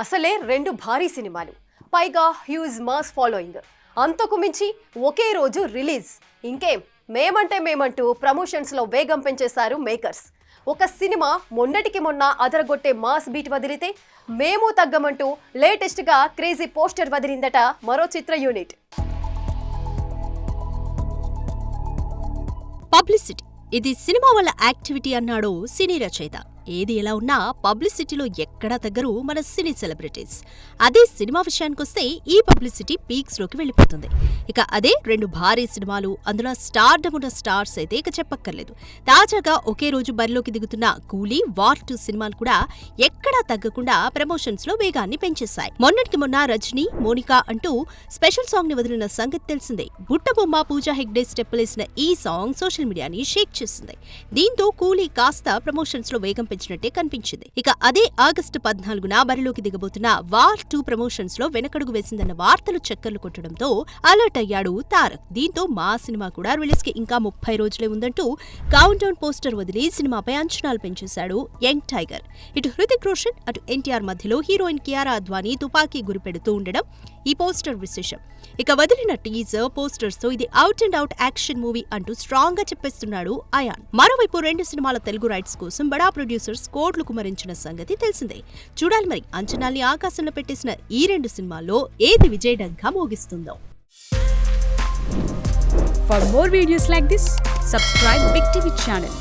అసలే రెండు భారీ సినిమాలు, పైగా హ్యూజ్ మాస్ ఫాలోయింగ్, అంతకు మించి ఒకే రోజు రిలీజ్. ఇంకేం మేమంటూ ప్రమోషన్స్లో వేగం పెంచేశారు మేకర్స్. ఒక సినిమా మొన్నటికి మొన్న అదరగొట్టే మాస్ బీట్ వదిలితే మేము తగ్గమంటూ లేటెస్ట్గా క్రేజీ పోస్టర్ వదిలిందట మరో చిత్ర యూనిట్. పబ్లిసిటీ ఇది సినిమా వల్ల యాక్టివిటీ అన్నాడు సినీ రచయిత. ఏది ఎలా ఉన్నా పబ్లిసిటీలో ఎక్కడా తగ్గరు మన సినీ సెలబ్రిటీస్. అదే సినిమా విషయానికొస్తే ఈ పబ్లిసిటీ పీక్స్ లోకి వెళ్ళిపోతుంది. ఇక అదే రెండు భారీ సినిమాలు, అందులో స్టార్డమ్ ఉన్న స్టార్స్ అయితే ఇక చెప్పక్కర్లేదు. తాజాగా ఒకే రోజు బరిలోకి దిగుతున్న కూలీ, వార్ 2 సినిమాలు కూడా ఎక్కడా తగ్గకుండా ప్రమోషన్స్ లో వేగాన్ని పెంచేశాయి. మొన్నటికి మొన్న రజనీ, మోనికా అంటూ స్పెషల్ సాంగ్ ని వదిలిన సంగతి తెలిసిందే. బుట్టబొమ్మ పూజా హెగ్డే స్టెప్పులేసిన ఈ సాంగ్ సోషల్ మీడియాని షేక్ చేసింది. దీంతో కూలీ కాస్త ప్రమోషన్స్ లో వేగం పెంచినట్టే కనిపించింది. ఇక అదే ఆగస్టు 14న బరిలోకి దిగబోతున్న వార్ 2 ప్రమోషన్స్ లో వెనకడుగు వేసిందన్న వార్తలు చక్కర్లు కొట్టడంతో అలర్ట్ అయ్యాడు తారక్. దీంతో మా సినిమా కూడా రిలీజ్ కి ఇంకా 30 రోజులే ఉందంటూ కౌంట్ డౌన్ పోస్టర్ వదిలి సినిమాపై అంచనాలు పెంచేశాడు యంగ్ టైగర్. ఇటు హృతిక్ రోషన్, అటు ఎన్టీఆర్ మధ్యలో హీరోయిన్ కియారా అద్వానీ తుపాకీ గురిపెడుతూ ఉండడం ఈ పోస్టర్ విశేషం. ఇక వదిలిన టీజర్ పోస్టర్స్ తో ఇది out and out action movie అంటూ స్ట్రాంగ్ గా చెప్పేస్తున్నాడు అయాన్. మరోవైపు రెండు సినిమాల తెలుగు రైట్స్ కోసం బడా ప్రొడ్యూసర్స్ కోట్లు కుమరించిన సంగతి తెలిసిందే. చూడాలి మరి అంచనాల్ని ఆకాశంలో పెట్టేసిన ఈ రెండు సినిమాల్లో ఏది విజయడంగా మోగిస్తుందో. For more videos like this, subscribe Big TV channel.